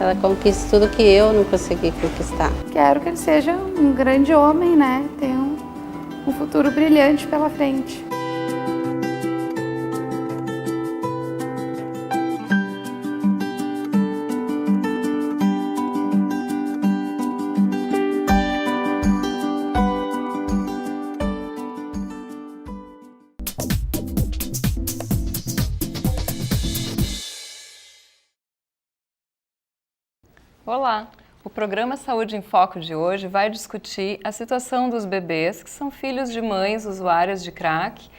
ela conquiste tudo que eu não consegui conquistar. Quero que ele seja um grande homem, né? Tenha um futuro brilhante pela frente. Olá! O programa Saúde em Foco de hoje vai discutir a situação dos bebês que são filhos de mães usuárias de crack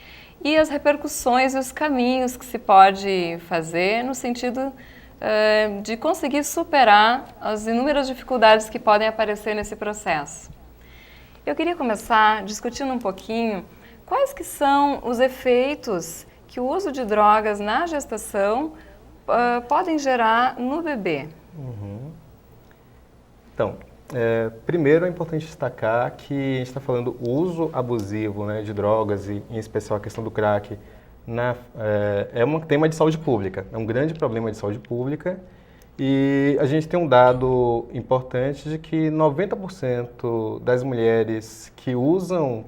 e as repercussões e os caminhos que se pode fazer no sentido de conseguir superar as inúmeras dificuldades que podem aparecer nesse processo. Eu queria começar discutindo um pouquinho quais que são os efeitos que o uso de drogas na gestação podem gerar no bebê. Então, primeiro é importante destacar que a gente está falando do uso abusivo, né, de drogas, e em especial a questão do crack, é um tema de saúde pública, é um grande problema de saúde pública, e a gente tem um dado importante de que 90% das mulheres que usam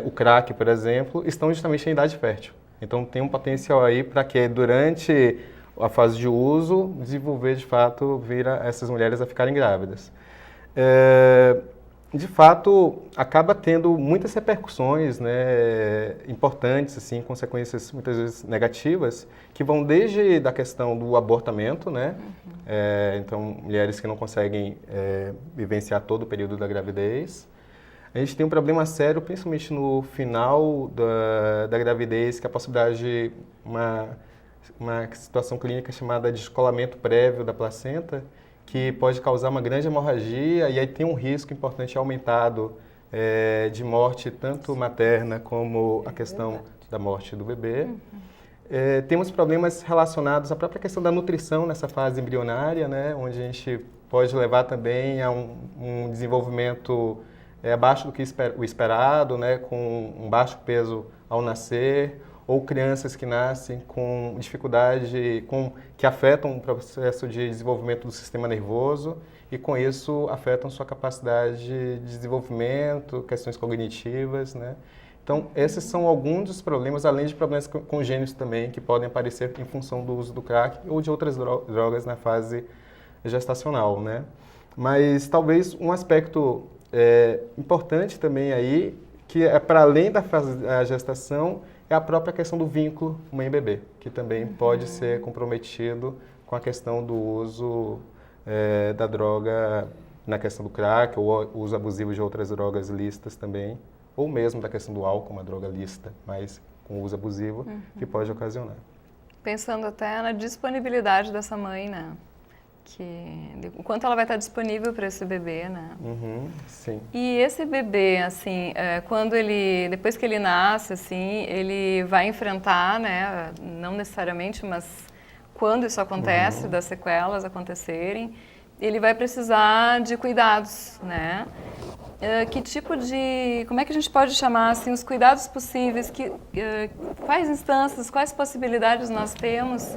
o crack, por exemplo, estão justamente em idade fértil. Então tem um potencial aí para que durante a fase de uso, desenvolver de fato, vir essas mulheres a ficarem grávidas. De fato, acaba tendo muitas repercussões, né, importantes, assim, consequências muitas vezes negativas, que vão desde da questão do abortamento, né? Então, mulheres que não conseguem vivenciar todo o período da gravidez. A gente tem um problema sério, principalmente no final da gravidez, que é a possibilidade de uma situação clínica chamada de descolamento prévio da placenta, que pode causar uma grande hemorragia, e aí tem um risco importante aumentado de morte, tanto materna como a questão da morte do bebê. Temos problemas relacionados à própria questão da nutrição nessa fase embrionária, né, onde a gente pode levar também a um desenvolvimento abaixo do que o esperado, né, com um baixo peso ao nascer, ou crianças que nascem com dificuldade, que afetam o processo de desenvolvimento do sistema nervoso e, com isso, afetam sua capacidade de desenvolvimento, questões cognitivas, né? Então, esses são alguns dos problemas, além de problemas congênitos também, que podem aparecer em função do uso do crack ou de outras drogas na fase gestacional, né? Mas, talvez, um aspecto importante também aí, que é para além da fase da gestação, é a própria questão do vínculo mãe-bebê, que também pode ser comprometido com a questão do uso da droga na questão do crack, ou o uso abusivo de outras drogas lícitas também, ou mesmo da questão do álcool, uma droga lícita, mas com uso abusivo, que pode ocasionar. Pensando até na disponibilidade dessa mãe, né? O quanto ela vai estar disponível para esse bebê, né? Sim. E esse bebê, assim, depois que ele nasce, assim, ele vai enfrentar, né, não necessariamente, mas quando isso acontece, das sequelas acontecerem, ele vai precisar de cuidados, né? Como é que a gente pode chamar, assim, os cuidados possíveis, quais instâncias, quais possibilidades nós temos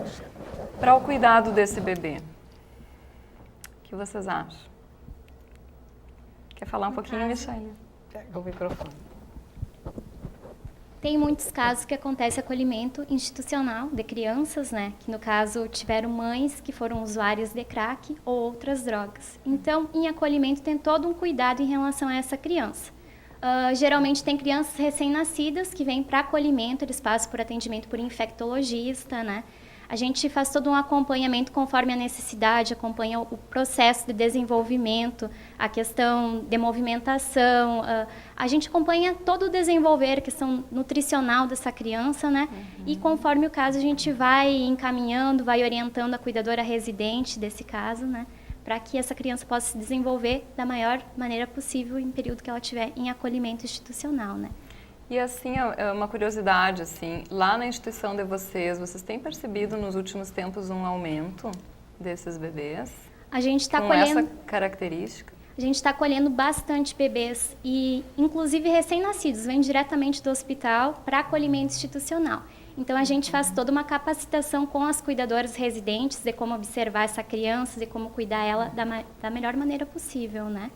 para o cuidado desse bebê? O que vocês acham? Quer falar um pouquinho, Michele? Pega o microfone. Tem muitos casos que acontece acolhimento institucional de crianças, né? Que no caso tiveram mães que foram usuárias de crack ou outras drogas. Então, em acolhimento tem todo um cuidado em relação a essa criança. Geralmente tem crianças recém-nascidas que vêm para acolhimento, eles passam por atendimento por infectologista, né? A gente faz todo um acompanhamento conforme a necessidade, acompanha o processo de desenvolvimento, a questão de movimentação, a gente acompanha todo o desenvolver, a questão nutricional dessa criança, né? E conforme o caso a gente vai encaminhando, vai orientando a cuidadora residente desse caso, né? Para que essa criança possa se desenvolver da maior maneira possível em período que ela estiver em acolhimento institucional, né? E assim, é uma curiosidade, assim, lá na instituição de vocês têm percebido nos últimos tempos um aumento desses bebês? A gente está colhendo essa característica? A gente está colhendo bastante bebês e, inclusive, recém-nascidos, vêm diretamente do hospital para acolhimento institucional. Então, a gente faz toda uma capacitação com as cuidadoras residentes de como observar essa criança, de como cuidar ela da melhor maneira possível, né?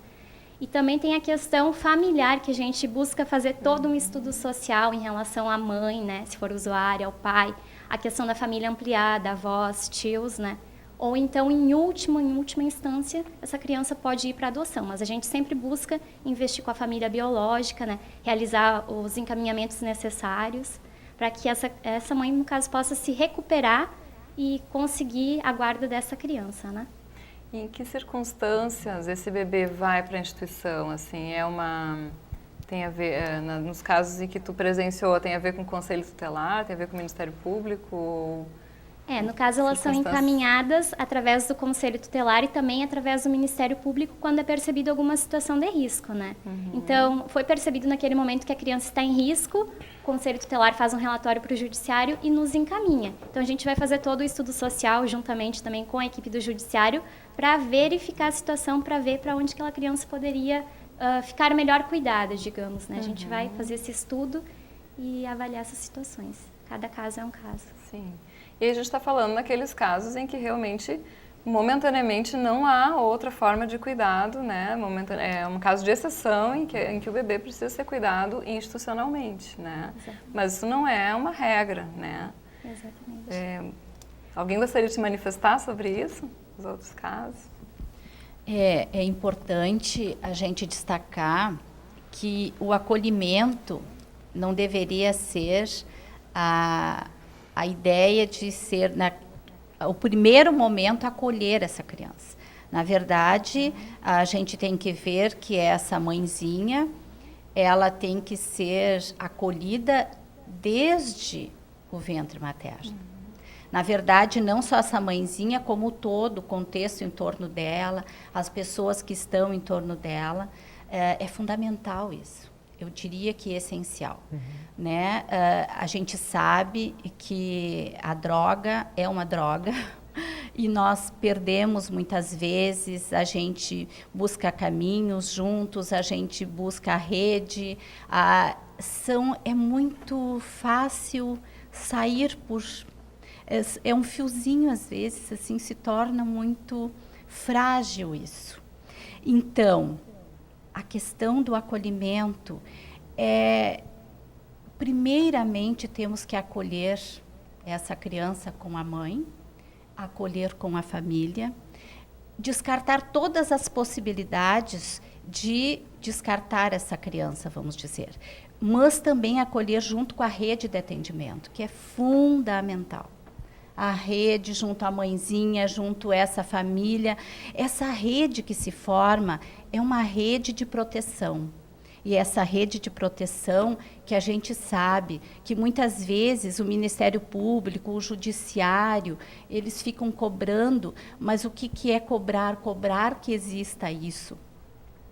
E também tem a questão familiar, que a gente busca fazer todo um estudo social em relação à mãe, né? Se for usuária, ao pai, a questão da família ampliada, avós, tios, né? Ou então, em última instância, essa criança pode ir para adoção. Mas a gente sempre busca investir com a família biológica, né? Realizar os encaminhamentos necessários para que essa mãe, no caso, possa se recuperar e conseguir a guarda dessa criança, né? E em que circunstâncias esse bebê vai para a instituição? Assim, tem a ver, nos casos em que tu presenciou, tem a ver com o Conselho Tutelar, tem a ver com o Ministério Público? No caso, elas são encaminhadas através do Conselho Tutelar e também através do Ministério Público quando é percebido alguma situação de risco, né? Então, foi percebido naquele momento que a criança está em risco, o Conselho Tutelar faz um relatório para o Judiciário e nos encaminha. Então, a gente vai fazer todo o estudo social, juntamente também com a equipe do Judiciário, para verificar a situação, para ver para onde aquela criança poderia ficar melhor cuidada, digamos, né? A gente vai fazer esse estudo e avaliar essas situações. Cada caso é um caso. Sim. E a gente está falando naqueles casos em que realmente, momentaneamente, não há outra forma de cuidado, né? É um caso de exceção em que o bebê precisa ser cuidado institucionalmente, né? Exatamente. Mas isso não é uma regra, né? Exatamente. Alguém gostaria de se manifestar sobre isso? Os outros casos? É importante a gente destacar que o acolhimento não deveria ser a ideia de ser, o primeiro momento, acolher essa criança. Na verdade, a gente tem que ver que essa mãezinha, ela tem que ser acolhida desde o ventre materno. Na verdade, não só essa mãezinha, como todo o contexto em torno dela, as pessoas que estão em torno dela, é fundamental isso. Eu diria que é essencial, né? A gente sabe que a droga é uma droga e nós perdemos muitas vezes, a gente busca caminhos juntos, a gente busca a rede, é muito fácil sair por... É um fiozinho, às vezes, assim, se torna muito frágil isso. Então, a questão do acolhimento primeiramente, temos que acolher essa criança com a mãe, acolher com a família, descartar todas as possibilidades de descartar essa criança, vamos dizer, mas também acolher junto com a rede de atendimento, que é fundamental. A rede junto à mãezinha, junto a essa família. Essa rede que se forma é uma rede de proteção. E essa rede de proteção que a gente sabe que muitas vezes o Ministério Público, o Judiciário, eles ficam cobrando, mas o que é cobrar? Cobrar que exista isso.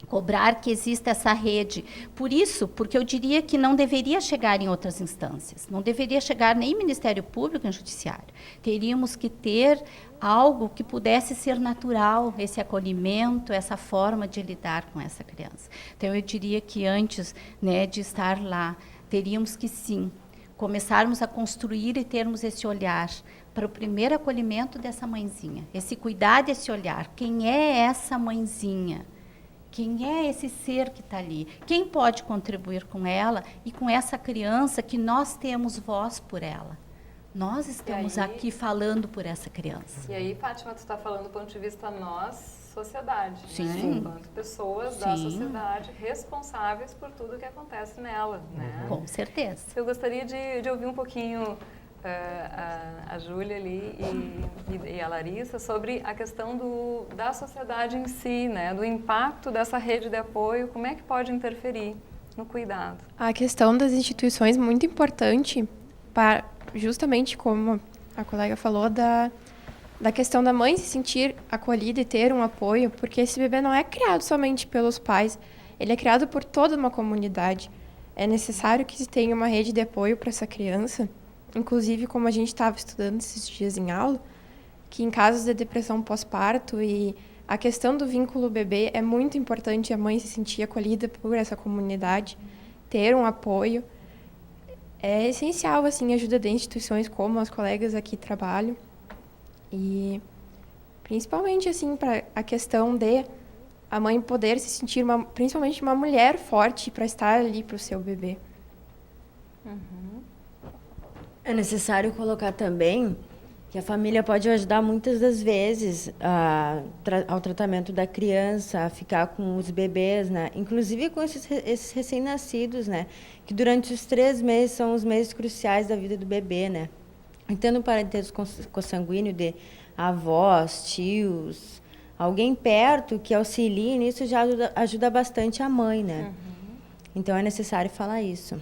Cobrar que exista essa rede. Por isso, porque eu diria que não deveria chegar em outras instâncias, não deveria chegar nem em Ministério Público, nem Judiciário. Teríamos que ter algo que pudesse ser natural, esse acolhimento, essa forma de lidar com essa criança. Então, eu diria que antes, né, de estar lá, teríamos que, sim, começarmos a construir e termos esse olhar para o primeiro acolhimento dessa mãezinha, esse cuidado, esse olhar. Quem é essa mãezinha? Quem é esse ser que está ali? Quem pode contribuir com ela e com essa criança que nós temos voz por ela? Nós estamos aqui falando por essa criança. E aí, Fátima, tu está falando do ponto de vista nós, sociedade, sim, né? Enquanto pessoas da sociedade responsáveis por tudo que acontece nela, né? Com certeza. Eu gostaria de ouvir um pouquinho a Júlia ali e a Larissa sobre a questão da sociedade em si, né? Do impacto dessa rede de apoio, como é que pode interferir no cuidado. A questão das instituições é muito importante, para, justamente como a colega falou, da questão da mãe se sentir acolhida e ter um apoio, porque esse bebê não é criado somente pelos pais, ele é criado por toda uma comunidade. É necessário que se tenha uma rede de apoio para essa criança. Inclusive, como a gente estava estudando esses dias em aula, que em casos de depressão pós-parto e a questão do vínculo bebê é muito importante a mãe se sentir acolhida por essa comunidade, ter um apoio. é essencial, assim, a ajuda de instituições como as colegas aqui trabalham. E principalmente, assim, para a questão de a mãe poder se sentir, principalmente uma mulher forte para estar ali para o seu bebê. É necessário colocar também que a família pode ajudar muitas das vezes ao tratamento da criança, a ficar com os bebês, né? Inclusive com esses recém-nascidos, né? Que durante os 3 meses são os meses cruciais da vida do bebê, né? Tendo um parentesco consanguíneo de avós, tios, alguém perto que auxilie nisso já ajuda bastante a mãe, né? Então é necessário falar isso.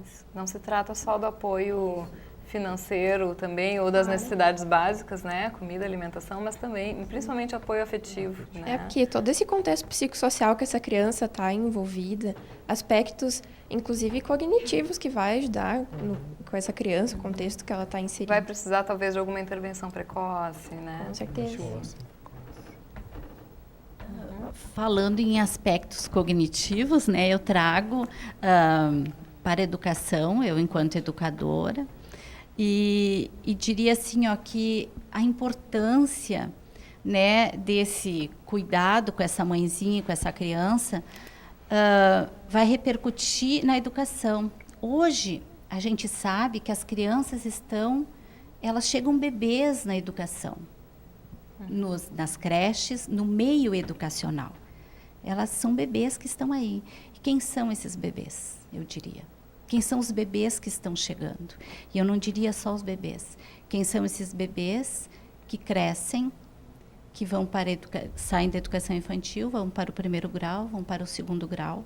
Isso. Não se trata só do apoio financeiro também, ou das necessidades básicas, né? Comida, alimentação, mas também, principalmente, apoio afetivo, né? É porque todo esse contexto psicossocial que essa criança está envolvida, aspectos, inclusive cognitivos, que vai ajudar com essa criança, o contexto que ela está inserida. Vai precisar, talvez, de alguma intervenção precoce, né? Com certeza. Falando em aspectos cognitivos, né, eu trago para a educação, eu enquanto educadora, e diria assim, ó, que a importância, né, desse cuidado com essa mãezinha, com essa criança, vai repercutir na educação. Hoje, a gente sabe que as crianças elas chegam bebês na educação, nas creches, no meio educacional. Elas são bebês que estão aí. E quem são esses bebês, eu diria? Quem são os bebês que estão chegando? E eu não diria só os bebês. Quem são esses bebês que crescem, que vão saem da educação infantil, vão para o 1º grau, vão para o 2º grau.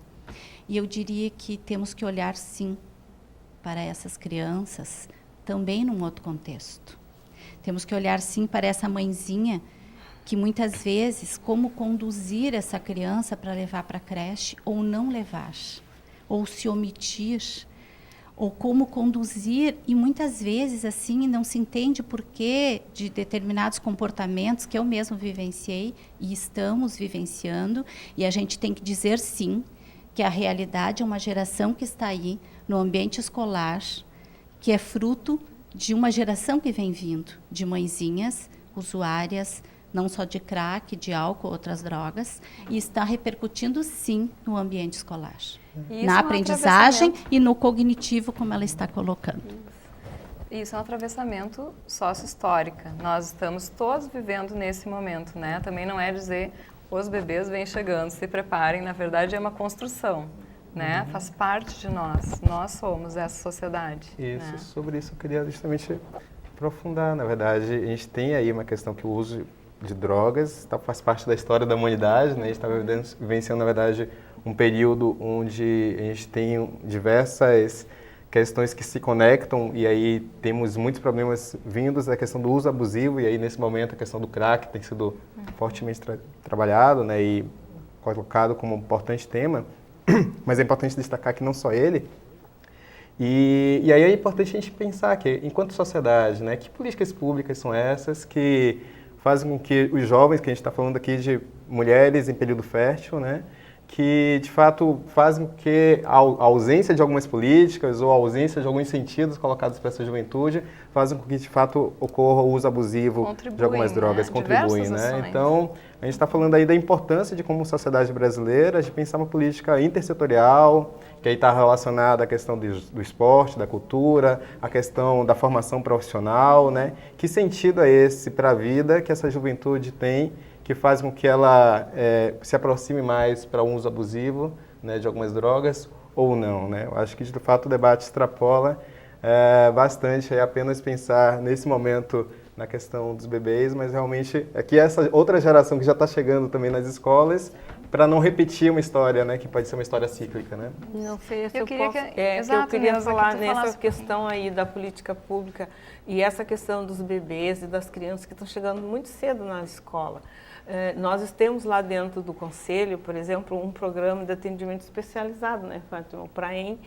E eu diria que temos que olhar, sim, para essas crianças, também num outro contexto. Temos que olhar, sim, para essa mãezinha, que muitas vezes, como conduzir essa criança para levar para a creche ou não levar, ou se omitir, ou como conduzir, e muitas vezes assim não se entende o porquê de determinados comportamentos que eu mesmo vivenciei e estamos vivenciando, e a gente tem que dizer sim, que a realidade é uma geração que está aí no ambiente escolar, que é fruto de uma geração que vem vindo, de mãezinhas usuárias, não só de crack, de álcool, outras drogas, e está repercutindo sim no ambiente escolar. Na aprendizagem e no cognitivo, como ela está colocando. Isso é um atravessamento sócio-histórica. Nós estamos todos vivendo nesse momento, né? Também não é dizer os bebês vêm chegando, se preparem. Na verdade, é uma construção, né? Faz parte de nós. Nós somos essa sociedade. Isso, né? Sobre isso eu queria justamente aprofundar. Na verdade, a gente tem aí uma questão que o uso de drogas faz parte da história da humanidade, né? A gente está vivenciando, na verdade, um período onde a gente tem diversas questões que se conectam e aí temos muitos problemas vindos da questão do uso abusivo e aí nesse momento a questão do crack tem sido fortemente trabalhado, né, e colocado como um importante tema, mas é importante destacar que não só ele. E aí é importante a gente pensar que, enquanto sociedade, né, que políticas públicas são essas que fazem com que os jovens, que a gente está falando aqui de mulheres em período fértil, né, que de fato fazem com que a ausência de algumas políticas ou a ausência de alguns sentidos colocados para essa juventude fazem com que de fato ocorra o uso abusivo de algumas drogas, contribuem, né? Então, a gente está falando aí da importância de como sociedade brasileira de pensar uma política intersetorial, que aí está relacionada à questão do esporte, da cultura, a questão da formação profissional, né? Que sentido é esse para a vida que essa juventude tem, que faz com que ela se aproxime mais para o uso abusivo, né, de algumas drogas ou não, né? Eu acho que, de fato, o debate extrapola bastante apenas pensar nesse momento na questão dos bebês, mas realmente aqui essa outra geração que já está chegando também nas escolas, para não repetir uma história, né, que pode ser uma história cíclica, né? Não sei se eu queria eu queria falar nessa questão aí da política pública e essa questão dos bebês e das crianças que estão chegando muito cedo na escola. Nós temos lá dentro do Conselho, por exemplo, um programa de atendimento especializado, né, Fátima, o PRAEM,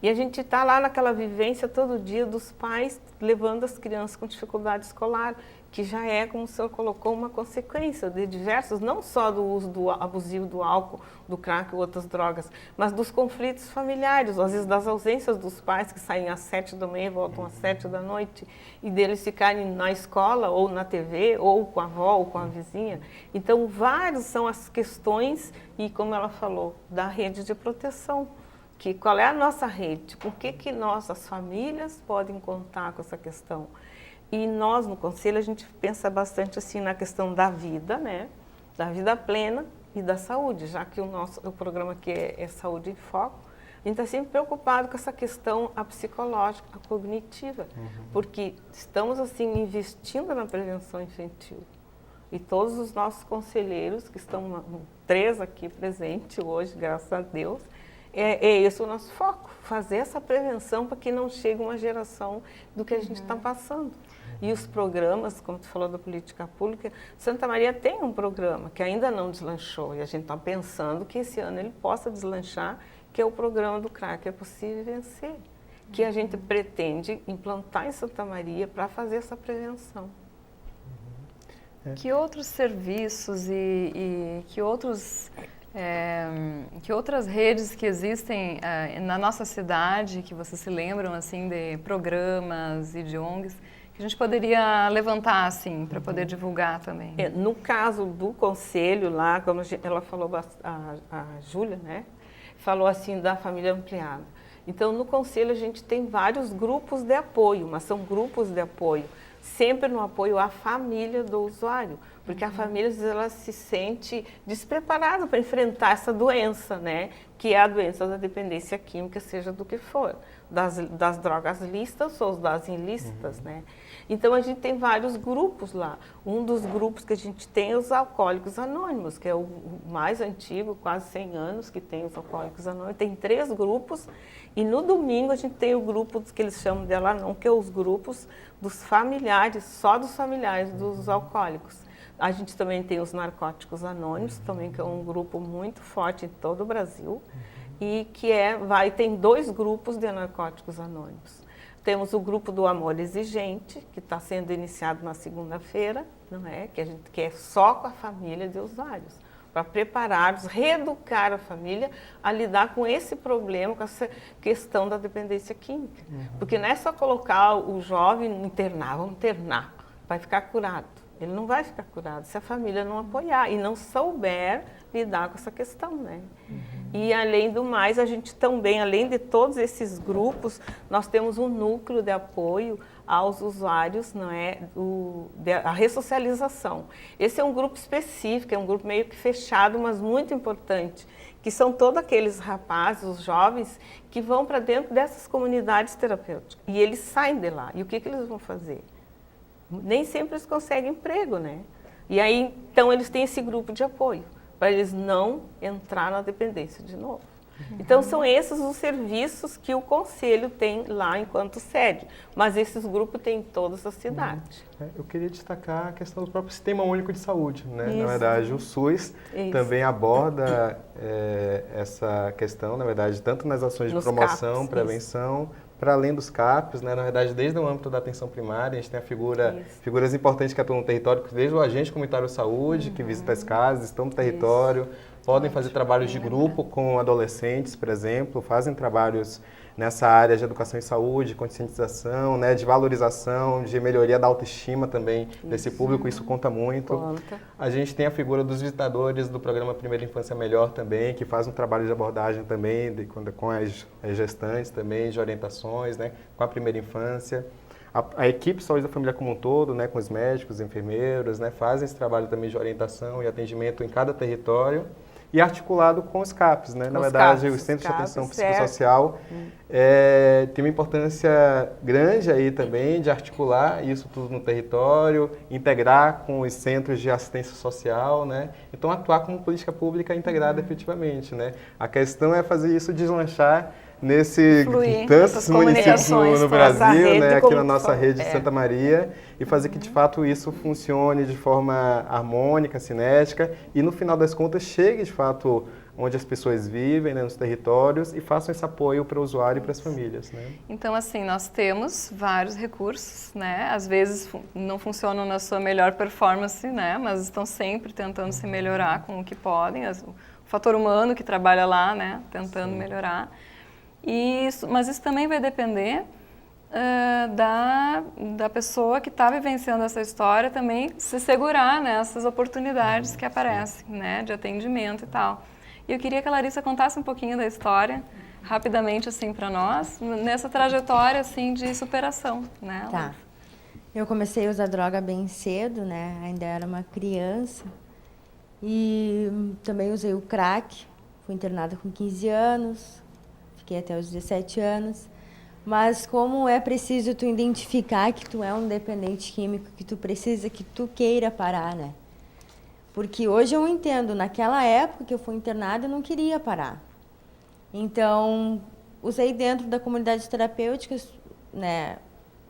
e a gente está lá naquela vivência todo dia dos pais levando as crianças com dificuldade escolar. que já é, como o senhor colocou, uma consequência de diversos, não só do uso abusivo do álcool, do crack ou outras drogas, mas dos conflitos familiares, às vezes das ausências dos pais que saem às 7 da manhã e voltam às 7 da noite, e deles ficarem na escola, ou na TV, ou com a avó, ou com a vizinha. Então, várias são as questões, e como ela falou, da rede de proteção. Qual é a nossa rede? Com que nós, as famílias, podem contar com essa questão? E nós, no Conselho, a gente pensa bastante assim na questão da vida, né? Da vida plena e da saúde, já que o programa aqui é Saúde em Foco. A gente está sempre preocupado com essa questão psicológica, a cognitiva, porque estamos assim investindo na prevenção infantil. E todos os nossos conselheiros, que estão 3 aqui presentes hoje, graças a Deus, é esse o nosso foco, fazer essa prevenção para que não chegue uma geração do que a gente está passando. E os programas, como tu falou da política pública, Santa Maria tem um programa que ainda não deslanchou e a gente está pensando que esse ano ele possa deslanchar, que é o programa do crack É Possível Vencer, que a gente pretende implantar em Santa Maria para fazer essa prevenção. Que outros serviços e que outras redes que existem na nossa cidade, que vocês se lembram assim de programas e de ONGs, que a gente poderia levantar assim para poder divulgar também? No caso do conselho lá, como ela falou, a Júlia, né, falou assim da família ampliada. Então no conselho a gente tem vários grupos de apoio, mas são grupos de apoio sempre no apoio à família do usuário, porque a família ela se sente despreparada para enfrentar essa doença, né? Que é a doença da dependência química, seja do que for, das drogas lícitas ou das ilícitas, né? Então a gente tem vários grupos lá. Um dos grupos que a gente tem é os Alcoólicos Anônimos, que é o mais antigo, quase 100 anos que tem os Alcoólicos Anônimos. Tem 3 grupos e no domingo a gente tem o grupo que eles chamam de Alanon, que é os grupos dos familiares, só dos familiares dos alcoólicos. A gente também tem os Narcóticos Anônimos, também que é um grupo muito forte em todo o Brasil, e que tem 2 grupos de Narcóticos Anônimos. Temos o grupo do Amor Exigente, que está sendo iniciado na segunda-feira, não é? Que é só com a família de usuários, para prepará-los, reeducar a família a lidar com esse problema, com essa questão da dependência química. Porque não é só colocar o jovem no internar, vamos internar, vai ficar curado. Ele não vai ficar curado se a família não apoiar e não souber lidar com essa questão, né? E além do mais, a gente também, além de todos esses grupos, nós temos um núcleo de apoio aos usuários, não é? A ressocialização. Esse é um grupo específico, é um grupo meio que fechado, mas muito importante, que são todos aqueles rapazes, os jovens, que vão para dentro dessas comunidades terapêuticas. E eles saem de lá. E o que eles vão fazer? Nem sempre eles conseguem emprego, né? E aí, então, eles têm esse grupo de apoio, para eles não entrar na dependência de novo. Então, são esses os serviços que o Conselho tem lá enquanto sede, mas esses grupos têm em todas as cidades. Eu queria destacar a questão do próprio Sistema Único de Saúde, né? Na verdade, o SUS também aborda essa questão, na verdade, tanto nas ações de promoção, CAPs, prevenção, para além dos CAPs, né? Na verdade, desde o âmbito da atenção primária, a gente tem figuras importantes que atuam no território, desde o agente comunitário de saúde, que visita as casas, estão no território, podem fazer trabalhos de grupo com adolescentes, por exemplo, fazem trabalhos nessa área de educação e saúde, conscientização, né, de valorização, de melhoria da autoestima também desse público, isso conta muito. A gente tem a figura dos visitadores do programa Primeira Infância Melhor também, que faz um trabalho de abordagem também, com as gestantes também, de orientações, né, com a primeira infância. A equipe de saúde da família como um todo, né, com os médicos, enfermeiros, né, fazem esse trabalho também de orientação e atendimento em cada território. E articulado com os CAPs, né? Na verdade, os Centros de Atenção Psicossocial tem uma importância grande aí também de articular isso tudo no território, integrar com os centros de assistência social, né? Então, atuar como política pública integrada efetivamente, né? A questão é fazer isso deslanchar tantos municípios no Brasil, né, aqui na nossa rede de É. Santa Maria, e fazer que de fato isso funcione de forma harmônica, cinética, e no final das contas chegue de fato onde as pessoas vivem, né, nos territórios, e façam esse apoio para o usuário e para as famílias, né? Então, assim, nós temos vários recursos, né? Às vezes não funcionam na sua melhor performance, né? Mas estão sempre tentando se melhorar com o que podem. O fator humano que trabalha lá, né? Tentando melhorar. Mas isso também vai depender da pessoa que está vivenciando essa história também se segurar nessas oportunidades que aparecem, né? De atendimento e tal. E eu queria que a Larissa contasse um pouquinho da história, rapidamente, assim, para nós, nessa trajetória, assim, de superação, né? Tá. Eu comecei a usar droga bem cedo, né? Ainda era uma criança. E também usei o crack. Fui internada com 15 anos. Fiquei até os 17 anos. Mas como é preciso tu identificar que tu é um dependente químico, que tu precisa, que tu queira parar, né? Porque hoje eu entendo, naquela época que eu fui internada, eu não queria parar. Então, usei dentro da comunidade terapêutica, né?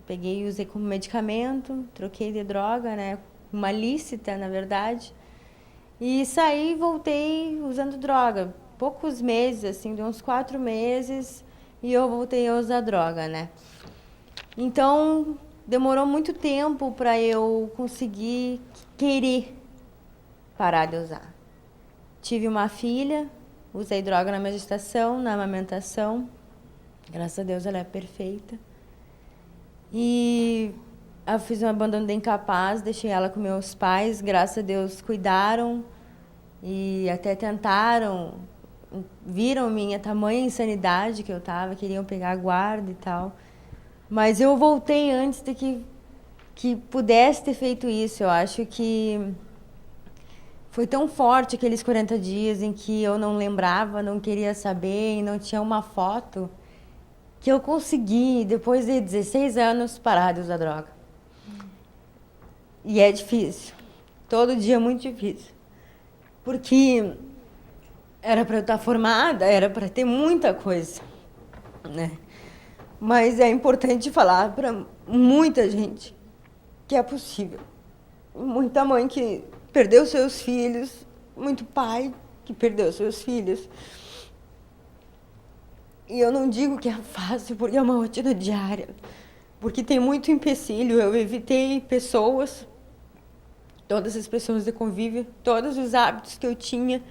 Peguei e usei como medicamento, troquei de droga, né? Uma lícita, na verdade. E saí e voltei usando droga. Poucos meses, assim, de uns 4 meses, e eu voltei a usar droga, né? Então, demorou muito tempo para eu conseguir querer parar de usar. Tive uma filha, usei droga na minha gestação, na amamentação. Graças a Deus ela é perfeita. E eu fiz um abandono de incapaz, deixei ela com meus pais. Graças a Deus cuidaram e até tentaram, viram minha tamanha insanidade que eu estava, queriam pegar a guarda e tal. Mas eu voltei antes de que pudesse ter feito isso. Eu acho que foi tão forte aqueles 40 dias em que eu não lembrava, não queria saber e não tinha uma foto, que eu consegui, depois de 16 anos, parar de usar droga. E é difícil. Todo dia é muito difícil. Porque era para eu estar formada, era para ter muita coisa, né? Mas é importante falar para muita gente que é possível. Muita mãe que perdeu seus filhos, muito pai que perdeu seus filhos. E eu não digo que é fácil, porque é uma rotina diária, porque tem muito empecilho. Eu evitei pessoas, todas as pessoas de convívio, todos os hábitos que eu tinha,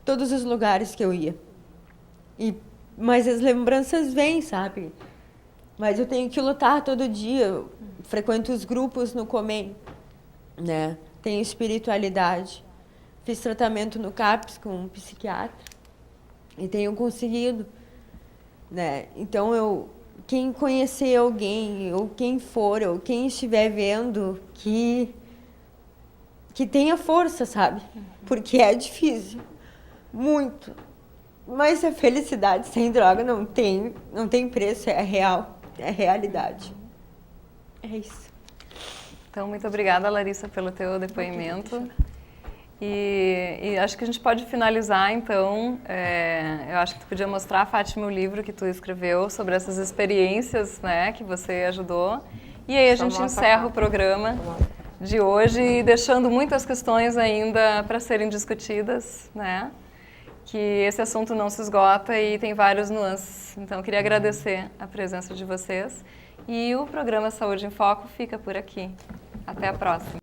todos os lugares que eu ia. Mas as lembranças vêm, sabe? Mas eu tenho que lutar todo dia. Eu frequento os grupos no Comem, né? Tenho espiritualidade. Fiz tratamento no CAPS com um psiquiatra e tenho conseguido, né? Então, quem conhecer alguém, ou quem for, ou quem estiver vendo, que tenha força, sabe? Porque é difícil, muito. Mas a felicidade sem droga não tem preço, é real, é realidade. É isso. Então, muito obrigada, Larissa, pelo teu depoimento. E acho que a gente pode finalizar, então, eu acho que tu podia mostrar, Fátima, o livro que tu escreveu sobre essas experiências, né, que você ajudou. E aí a gente encerra o programa de hoje, deixando muitas questões ainda para serem discutidas, né? Que esse assunto não se esgota e tem vários nuances. Então, eu queria agradecer a presença de vocês. E o programa Saúde em Foco fica por aqui. Até a próxima.